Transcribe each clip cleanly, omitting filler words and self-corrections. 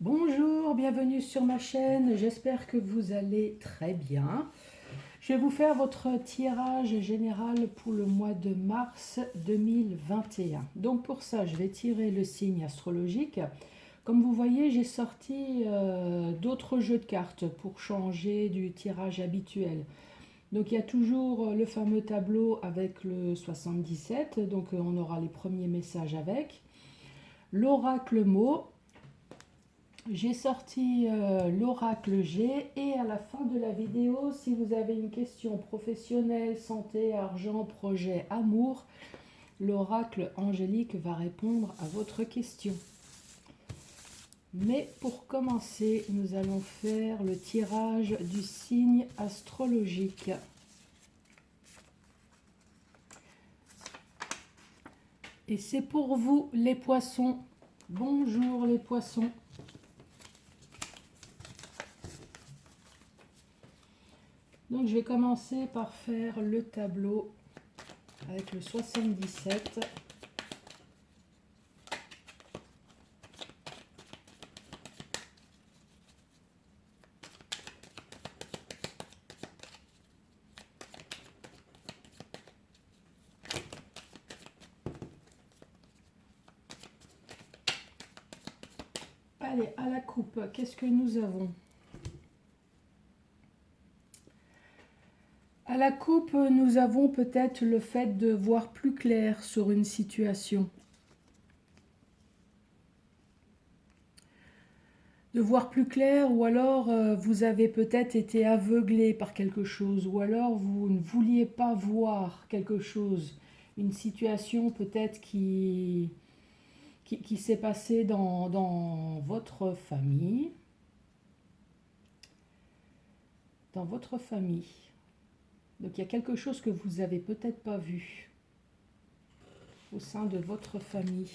Bonjour, bienvenue sur ma chaîne, j'espère que vous allez très bien. Je vais vous faire votre tirage général pour le mois de mars 2021. Donc pour ça, je vais tirer le signe astrologique. Comme vous voyez, j'ai sorti d'autres jeux de cartes pour changer du tirage habituel. Donc il y a toujours le fameux tableau avec le 77, donc on aura les premiers messages avec. L'oracle mot. J'ai sorti l'oracle G et à la fin de la vidéo, si vous avez une question professionnelle, santé, argent, projet, amour, l'oracle Angélique va répondre à votre question. Mais pour commencer, nous allons faire le tirage du signe astrologique. Et c'est pour vous les poissons. Bonjour les poissons. Donc je vais commencer par faire le tableau avec le 77. Allez, à la coupe, qu'est-ce que nous avons? À la coupe, nous avons peut-être le fait de voir plus clair sur une situation. De voir plus clair, ou alors vous avez peut-être été aveuglé par quelque chose, ou alors vous ne vouliez pas voir quelque chose, une situation peut-être qui s'est passée dans votre famille. Dans votre famille. Donc il y a quelque chose que vous n'avez peut-être pas vu au sein de votre famille.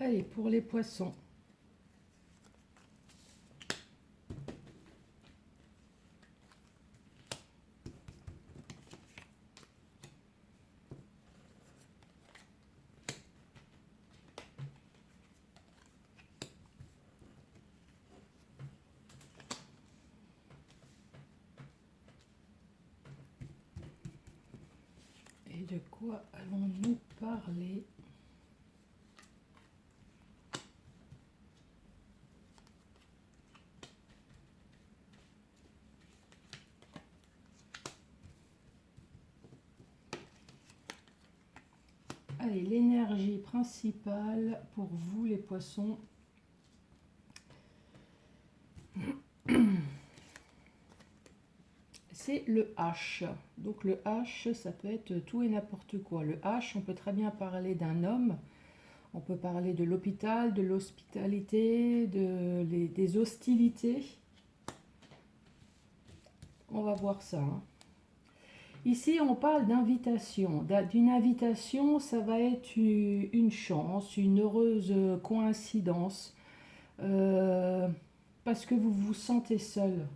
Allez, pour les poissons. Et de quoi allons-nous parler? Allez, l'énergie principale pour vous les poissons. C'est le H. Donc le H, ça peut être tout et n'importe quoi. Le H, on peut très bien parler d'un homme. On peut parler de l'hôpital, de l'hospitalité, des hostilités. On va voir ça. Ici, on parle d'invitation. D'une invitation, ça va être une chance, une heureuse coïncidence, parce que vous vous sentez seul.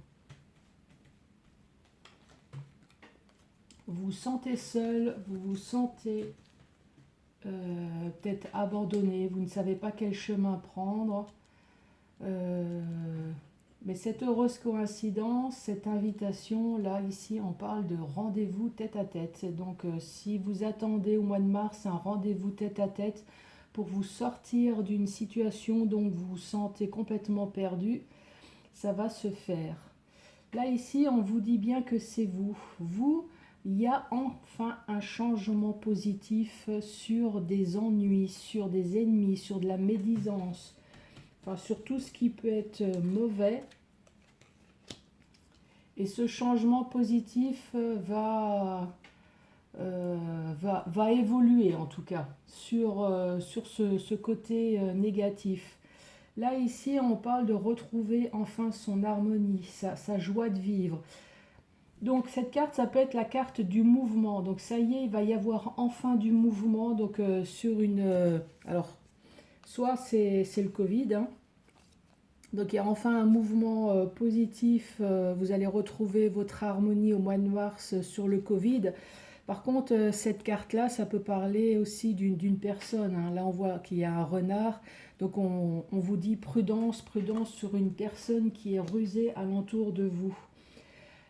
Vous vous sentez seul, vous vous sentez peut-être abandonné, vous ne savez pas quel chemin prendre. Mais cette heureuse coïncidence, cette invitation, là, ici, on parle de rendez-vous tête à tête. Donc, si vous attendez au mois de mars un rendez-vous tête à tête pour vous sortir d'une situation dont vous vous sentez complètement perdu, ça va se faire. Là, ici, on vous dit bien que c'est vous. Vous, il y a enfin un changement positif sur des ennuis, sur des ennemis, sur de la médisance. Enfin, sur tout ce qui peut être mauvais. Et ce changement positif va évoluer en tout cas sur ce côté négatif. Là ici on parle de retrouver enfin son harmonie, sa joie de vivre. Donc cette carte, ça peut être la carte du mouvement. Donc ça y est, il va y avoir enfin du mouvement. Donc sur une... alors, soit c'est le Covid, hein. Donc il y a enfin un mouvement positif, vous allez retrouver votre harmonie au mois de mars sur le Covid. Par contre, cette carte-là, ça peut parler aussi d'une personne, hein. Là, on voit qu'il y a un renard. Donc, on vous dit prudence, prudence sur une personne qui est rusée alentour de vous.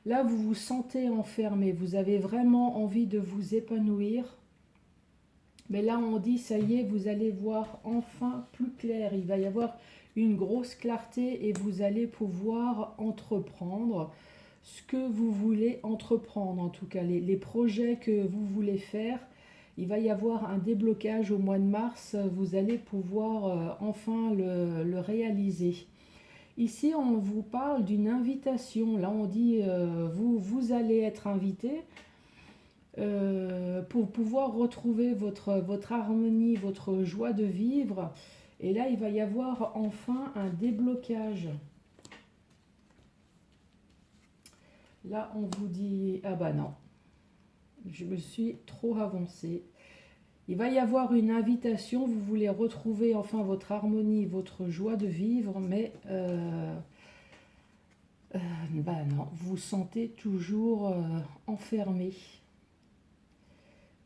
Là, vous vous sentez enfermé. Vous avez vraiment envie de vous épanouir. Mais là, on dit, ça y est, vous allez voir enfin plus clair. Il va y avoir une grosse clarté et vous allez pouvoir entreprendre ce que vous voulez entreprendre, en tout cas les projets que vous voulez faire. Il va y avoir un déblocage au mois de mars, vous allez pouvoir enfin le réaliser. Ici, on vous parle d'une invitation. Là, on dit, vous allez être invité pour pouvoir retrouver votre harmonie, votre joie de vivre. Et là, il va y avoir enfin un déblocage. Là, on vous dit, ah bah non, je me suis trop avancée. Il va y avoir une invitation, vous voulez retrouver enfin votre harmonie, votre joie de vivre, mais bah non, vous vous sentez toujours enfermé.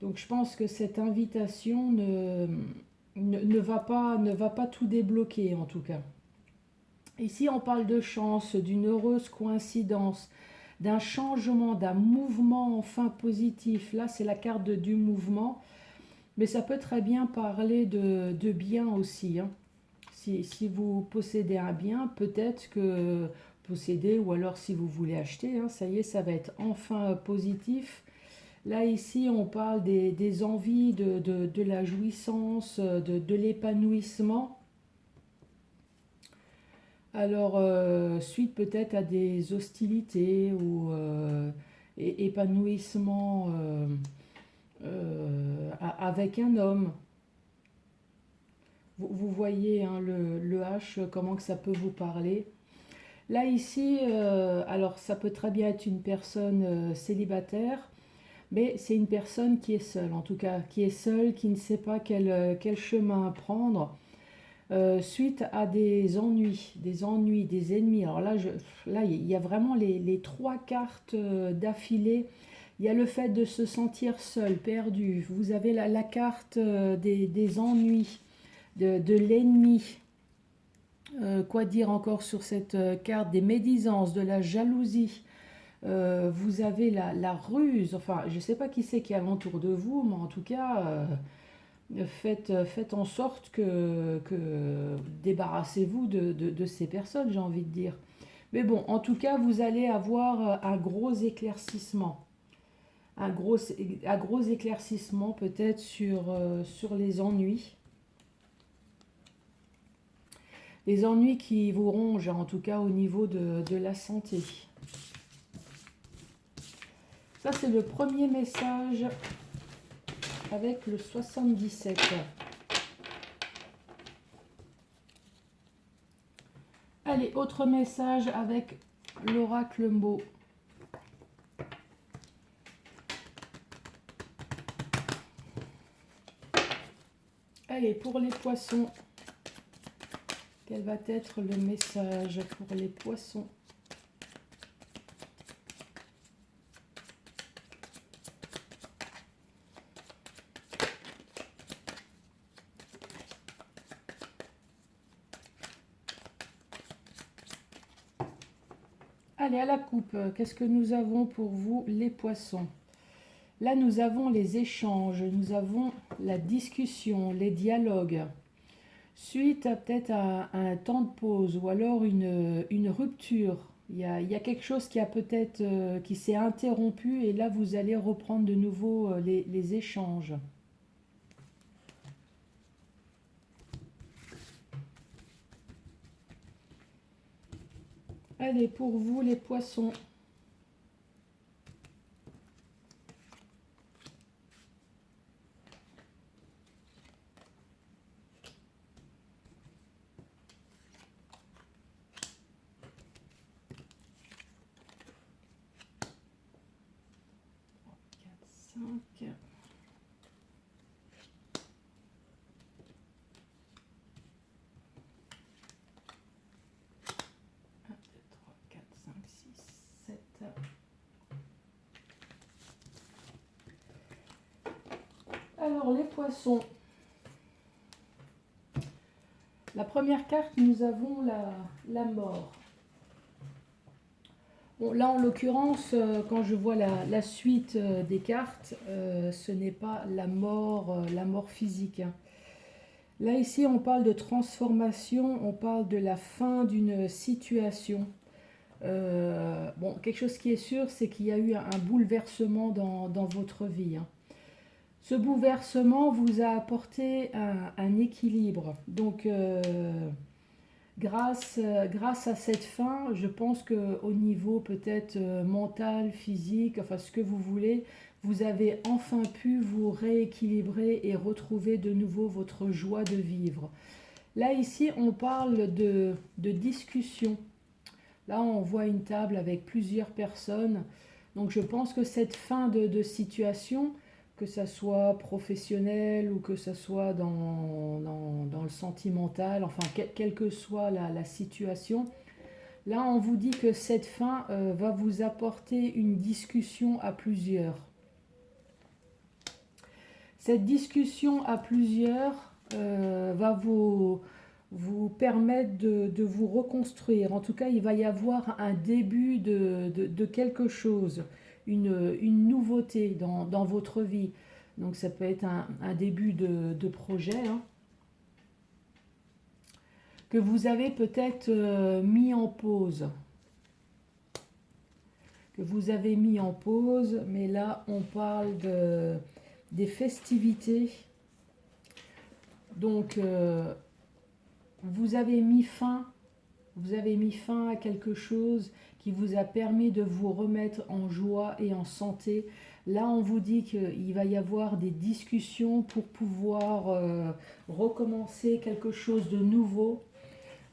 Donc je pense que cette invitation ne va pas tout débloquer en tout cas. Ici, on parle de chance, d'une heureuse coïncidence, d'un changement, d'un mouvement enfin positif. Là, c'est la carte du mouvement, mais ça peut très bien parler de bien aussi, hein. Si vous possédez un bien, peut-être que posséder, ou alors si vous voulez acheter, hein, ça y est, ça va être enfin positif. Là, ici, on parle des envies, de la jouissance, de l'épanouissement. Alors, suite peut-être à des hostilités ou épanouissement avec un homme. Vous voyez, hein, le H, comment que ça peut vous parler. Là, ici, alors ça peut très bien être une personne célibataire, mais c'est une personne qui est seule, en tout cas, qui est seule, qui ne sait pas quel chemin prendre. Suite à des ennuis, des ennemis. Alors là, là il y a vraiment les trois cartes d'affilée. Il y a le fait de se sentir seul, perdu. Vous avez la carte des ennuis, de l'ennemi. Quoi dire encore sur cette carte? Des médisances, de la jalousie. Vous avez la ruse. Enfin, je ne sais pas qui c'est qui est alentour de vous, mais en tout cas... faites en sorte que débarrassez-vous de ces personnes, j'ai envie de dire. Mais bon, en tout cas, vous allez avoir un gros éclaircissement. Un gros éclaircissement peut-être sur les ennuis. Les ennuis qui vous rongent, en tout cas au niveau de la santé. Ça, c'est le premier message avec le 77. Allez, autre message avec l'oracle mot. Allez, pour les poissons, quel va être le message pour les poissons? Allez, à la coupe, qu'est-ce que nous avons pour vous, les poissons? Là, nous avons les échanges, nous avons la discussion, les dialogues. Suite à peut-être à un temps de pause ou alors une rupture. Il y a quelque chose qui a peut-être qui s'est interrompu et là, vous allez reprendre de nouveau les échanges. Allez, pour vous, les poissons. Cinq. 1, 2, 3, 4, 5, 6, Alors, les poissons. La première carte, nous avons la mort. Bon, là, en l'occurrence, quand je vois la suite des cartes, ce n'est pas la mort physique, hein. Là, ici, on parle de transformation, on parle de la fin d'une situation. Bon, quelque chose qui est sûr, c'est qu'il y a eu un bouleversement dans votre vie, hein. Ce bouleversement vous a apporté un équilibre. Donc, grâce à cette fin, je pense qu'au niveau peut-être mental, physique, enfin ce que vous voulez, vous avez enfin pu vous rééquilibrer et retrouver de nouveau votre joie de vivre. Là, ici, on parle de discussion. Là, on voit une table avec plusieurs personnes. Donc, je pense que cette fin de situation, que ça soit professionnel ou que ça soit dans le sentimental, enfin, quelle que soit la situation, là, on vous dit que cette fin va vous apporter une discussion à plusieurs. Cette discussion à plusieurs va vous permettre de vous reconstruire. En tout cas, il va y avoir un début de quelque chose, une nouveauté dans votre vie. Donc ça peut être un début de projet, hein, que vous avez peut-être mis en pause. Que vous avez mis en pause, mais là on parle des festivités. Donc vous avez mis fin à quelque chose qui vous a permis de vous remettre en joie et en santé. Là, on vous dit qu'il va y avoir des discussions pour pouvoir recommencer quelque chose de nouveau.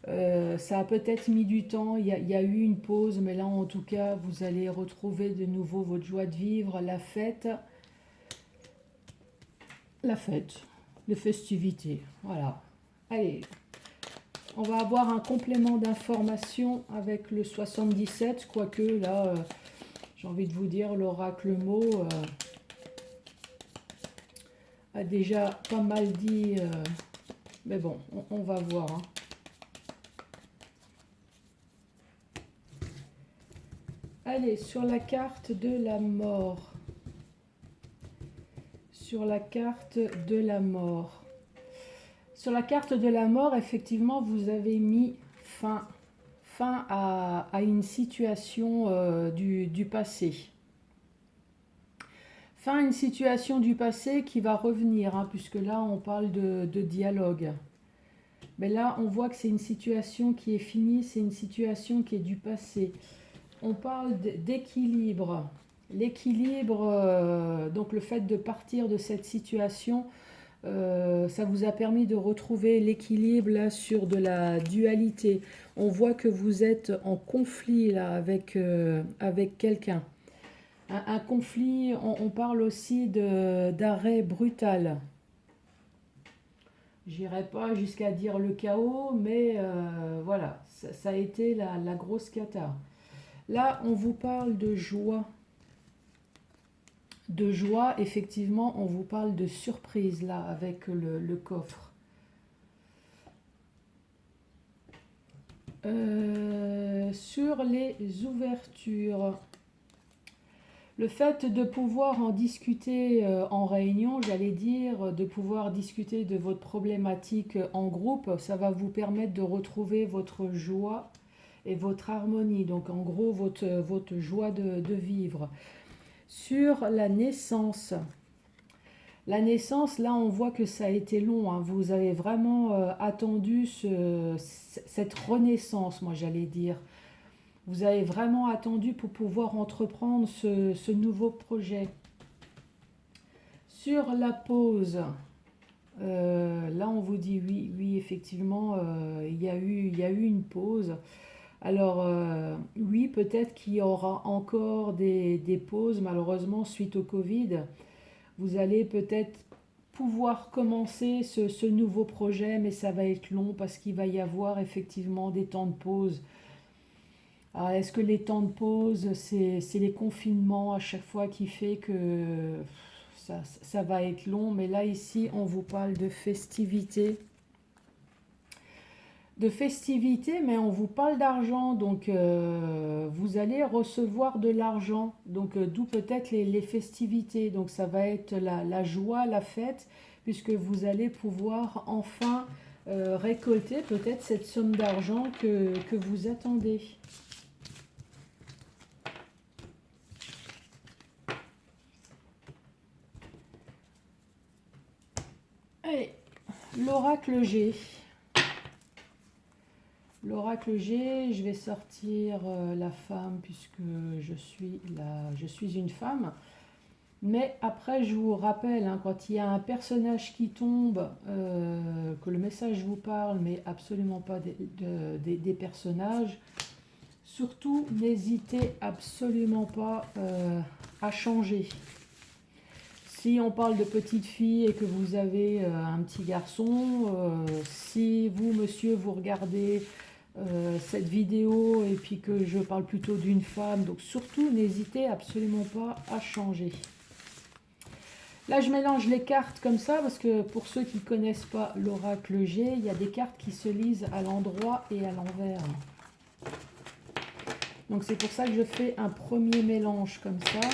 Ça a peut-être mis du temps, il y a eu une pause, mais là, en tout cas, vous allez retrouver de nouveau votre joie de vivre, la fête, les festivités. Voilà. Allez. On va avoir un complément d'information avec le 77, quoique là, j'ai envie de vous dire, l'oracle mot a déjà pas mal dit, mais bon, on va voir, hein. Allez, sur la carte de la mort. Sur la carte de la mort. Sur la carte de la mort, effectivement, vous avez mis fin à une situation du passé. Fin à une situation du passé qui va revenir, hein, puisque là, on parle de dialogue. Mais là, on voit que c'est une situation qui est finie, c'est une situation qui est du passé. On parle d'équilibre. L'équilibre, donc le fait de partir de cette situation, ça vous a permis de retrouver l'équilibre là sur de la dualité. On voit que vous êtes en conflit là avec quelqu'un. Un conflit, on parle aussi d'arrêt brutal. J'irai pas jusqu'à dire le chaos, mais voilà, ça a été la grosse cata. Là, on vous parle de joie. De joie, effectivement, on vous parle de surprise là avec le coffre. Sur les ouvertures, le fait de pouvoir en discuter en réunion, j'allais dire, de pouvoir discuter de votre problématique en groupe, ça va vous permettre de retrouver votre joie et votre harmonie, donc en gros votre joie de vivre. Sur la naissance, là on voit que ça a été long, hein. Vous avez vraiment attendu cette renaissance, moi j'allais dire. Vous avez vraiment attendu pour pouvoir entreprendre ce nouveau projet. Sur la pause, là on vous dit oui effectivement, il y a eu une pause. Alors oui, peut-être qu'il y aura encore des pauses, malheureusement, suite au Covid. Vous allez peut-être pouvoir commencer ce nouveau projet, mais ça va être long parce qu'il va y avoir effectivement des temps de pause. Alors, est-ce que les temps de pause, c'est les confinements à chaque fois qui fait que ça va être long, mais là ici on vous parle de festivités. De festivités, mais on vous parle d'argent, donc vous allez recevoir de l'argent, donc d'où peut-être les festivités, donc ça va être la joie, la fête, puisque vous allez pouvoir enfin récolter peut-être cette somme d'argent que vous attendez. Allez, l'oracle G. L'oracle G, je vais sortir la femme puisque je suis une femme. Mais après, je vous rappelle, hein, quand il y a un personnage qui tombe, que le message vous parle, mais absolument pas des personnages, surtout n'hésitez absolument pas à changer. Si on parle de petite fille et que vous avez un petit garçon, si vous, monsieur, vous regardez cette vidéo et puis que je parle plutôt d'une femme, donc surtout n'hésitez absolument pas à changer. Là, je mélange les cartes comme ça parce que pour ceux qui ne connaissent pas l'oracle G, il y a des cartes qui se lisent à l'endroit et à l'envers. Donc c'est pour ça que je fais un premier mélange comme ça.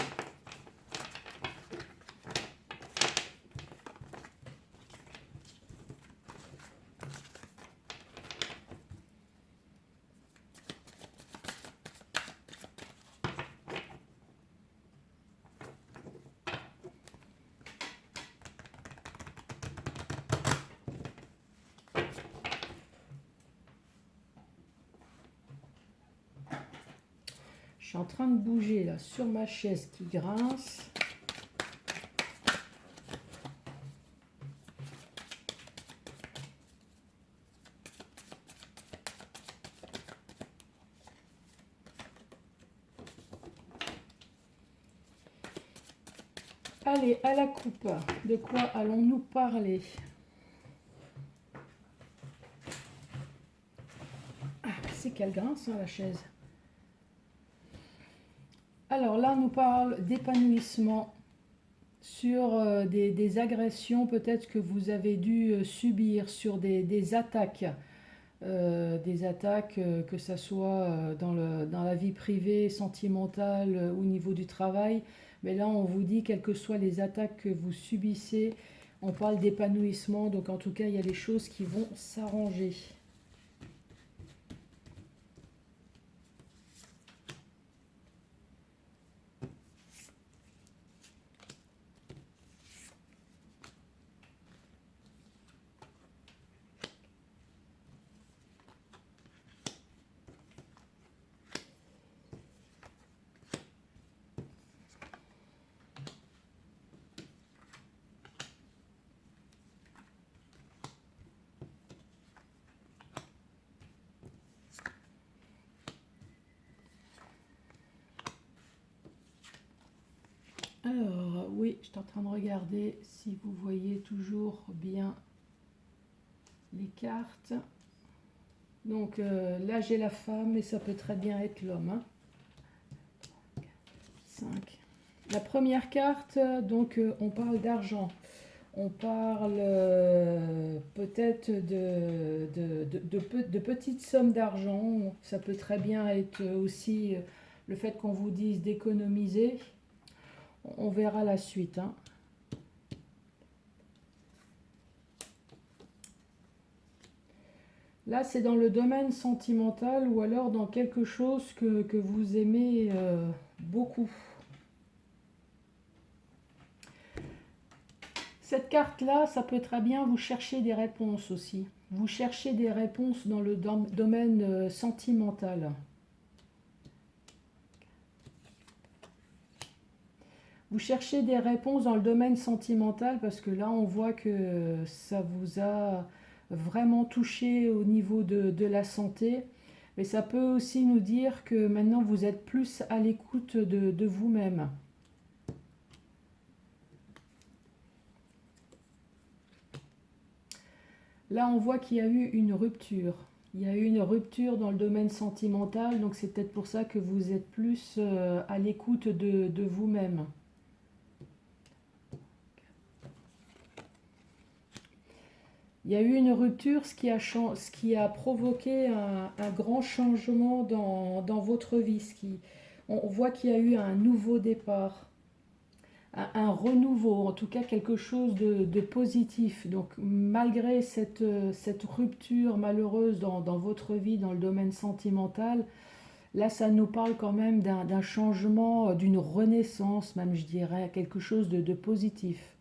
Je suis en train de bouger là sur ma chaise qui grince. Allez, à la coupe, de quoi allons-nous parler? Ah, c'est qu'elle grince, hein, la chaise. Alors là, on nous parle d'épanouissement sur des agressions peut-être que vous avez dû subir, sur des attaques. Que ce soit dans la vie privée, sentimentale, au niveau du travail. Mais là, on vous dit, quelles que soient les attaques que vous subissez, on parle d'épanouissement. Donc en tout cas, il y a des choses qui vont s'arranger. Alors, oui, je suis en train de regarder si vous voyez toujours bien les cartes. Donc là, j'ai la femme, mais ça peut très bien être l'homme. Hein. 5. La première carte, donc on parle d'argent. On parle peut-être de petites sommes d'argent. Ça peut très bien être aussi le fait qu'on vous dise d'économiser. On verra la suite. Hein. Là, c'est dans le domaine sentimental ou alors dans quelque chose que vous aimez beaucoup. Cette carte-là, ça peut très bien vous chercher des réponses aussi. Vous cherchez des réponses dans le domaine sentimental. Vous cherchez des réponses dans le domaine sentimental parce que là, on voit que ça vous a vraiment touché au niveau de la santé. Mais ça peut aussi nous dire que maintenant, vous êtes plus à l'écoute de vous-même. Là, on voit qu'il y a eu une rupture. Il y a eu une rupture dans le domaine sentimental, donc c'est peut-être pour ça que vous êtes plus à l'écoute de vous-même. Il y a eu une rupture, ce qui a provoqué un grand changement dans votre vie. On voit qu'il y a eu un nouveau départ, un renouveau, en tout cas quelque chose de positif. Donc malgré cette rupture malheureuse dans votre vie, dans le domaine sentimental, là ça nous parle quand même d'un changement, d'une renaissance même, je dirais, quelque chose de positif.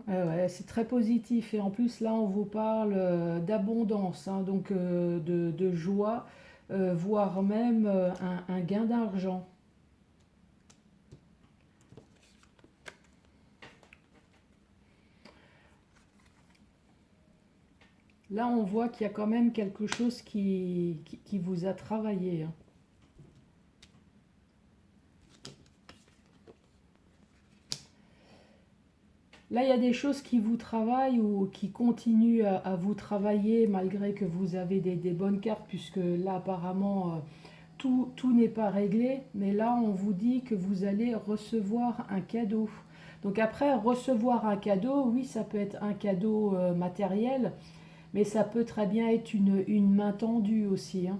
Ouais, c'est très positif et en plus là on vous parle d'abondance, hein, donc de joie, voire même un gain d'argent. Là on voit qu'il y a quand même quelque chose qui vous a travaillé, hein. Là il y a des choses qui vous travaillent ou qui continuent à vous travailler malgré que vous avez des bonnes cartes, puisque là apparemment tout n'est pas réglé, mais là on vous dit que vous allez recevoir un cadeau. Donc après, recevoir un cadeau, oui, ça peut être un cadeau matériel, mais ça peut très bien être une main tendue aussi, hein.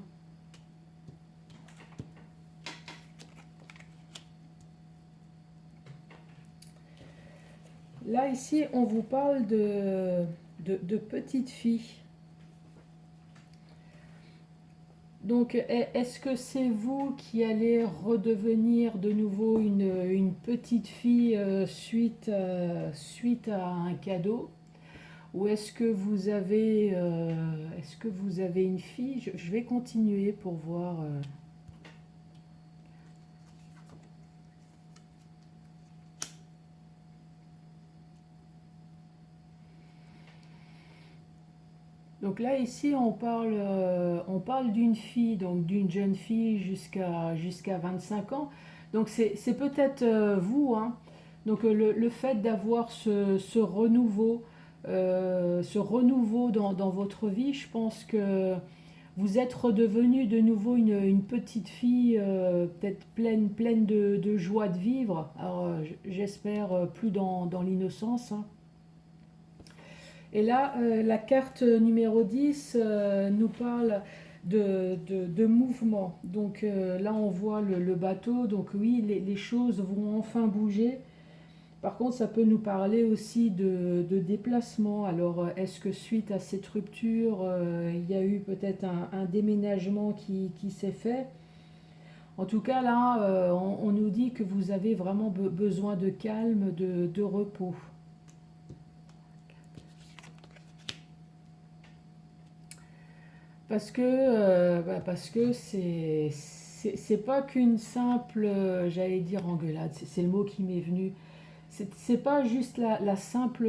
Là ici, on vous parle de petite fille. Donc, est-ce que c'est vous qui allez redevenir de nouveau une petite fille suite à un cadeau? Ou est-ce que vous avez une fille? Je vais continuer pour voir. Donc là, ici, on parle d'une fille, donc d'une jeune fille jusqu'à 25 ans. Donc c'est peut-être vous, hein. Donc le fait d'avoir ce renouveau dans votre vie, je pense que vous êtes redevenu de nouveau une petite fille, peut-être pleine de joie de vivre. Alors j'espère plus dans l'innocence, hein. Et là, la carte numéro 10 nous parle de mouvement. Donc là, on voit le bateau. Donc oui, les choses vont enfin bouger. Par contre, ça peut nous parler aussi de déplacement. Alors, est-ce que suite à cette rupture, il y a eu peut-être un déménagement qui s'est fait? En tout cas, là, on nous dit que vous avez vraiment besoin de calme, de repos. Parce que c'est pas qu'une simple, j'allais dire engueulade, c'est le mot qui m'est venu. C'est pas juste la simple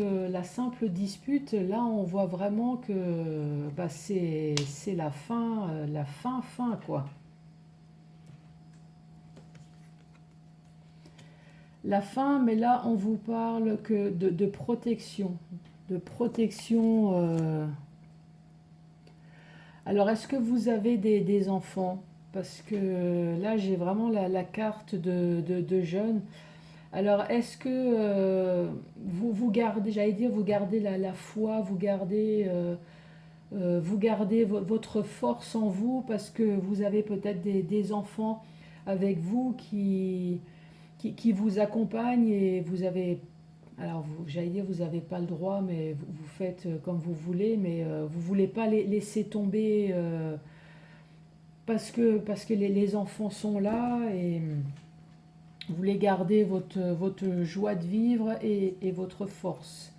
dispute. Là, on voit vraiment que c'est la fin, quoi. La fin, mais là, on vous parle que de protection. De protection. Alors, est-ce que vous avez des enfants? Parce que là, j'ai vraiment la carte de jeunes. Alors, est-ce que vous gardez, j'allais dire, vous gardez la foi, vous gardez votre force en vous parce que vous avez peut-être des enfants avec vous qui vous accompagnent et vous avez, alors j'allais dire, vous n'avez pas le droit, mais vous faites comme vous voulez, mais vous ne voulez pas les laisser tomber parce que les enfants sont là et vous voulez garder votre joie de vivre et votre force.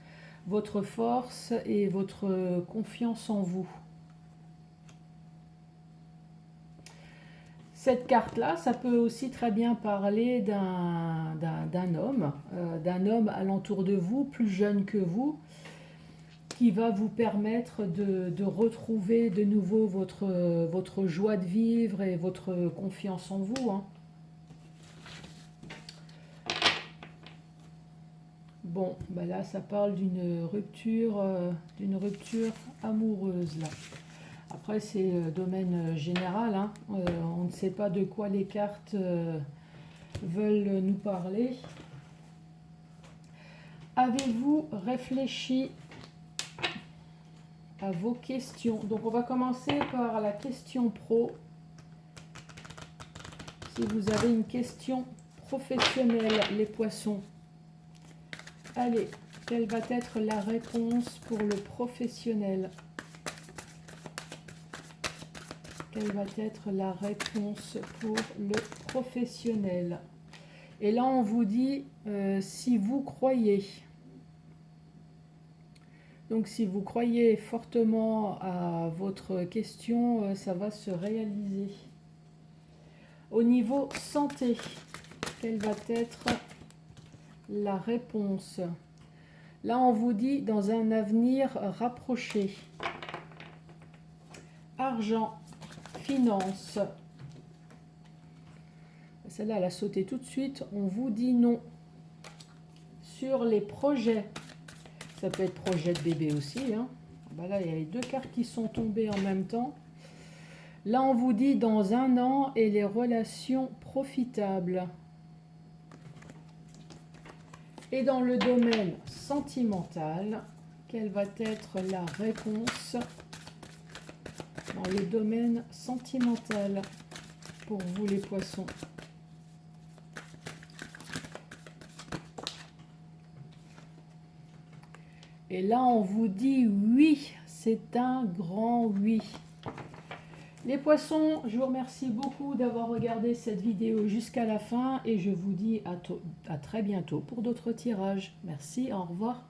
Votre force et votre confiance en vous. Cette carte-là, ça peut aussi très bien parler d'un homme alentour de vous, plus jeune que vous, qui va vous permettre de retrouver de nouveau votre joie de vivre et votre confiance en vous, hein. Bon, bah là, ça parle d'une rupture amoureuse, là. Après, c'est le domaine général, hein. On ne sait pas de quoi les cartes veulent nous parler. avez-vous réfléchi à vos questions? Donc on va commencer par la question pro. Si vous avez une question professionnelle, les poissons. Allez, quelle va être la réponse pour le professionnel? Quelle va être la réponse pour le professionnel? Et là, on vous dit si vous croyez. Donc, si vous croyez fortement à votre question, ça va se réaliser. Au niveau santé, quelle va être la réponse? Là, on vous dit dans un avenir rapproché. Argent, finance. Celle-là, elle a sauté tout de suite. On vous dit non. Sur les projets, ça peut être projet de bébé aussi. Hein. Ben là, il y a les deux cartes qui sont tombées en même temps. Là, on vous dit dans un an et les relations profitables. Et dans le domaine sentimental, quelle va être la réponse dans le domaine sentimental pour vous les poissons? Et là, on vous dit oui, c'est un grand oui. Les poissons, je vous remercie beaucoup d'avoir regardé cette vidéo jusqu'à la fin et je vous dis à très bientôt pour d'autres tirages. Merci, au revoir.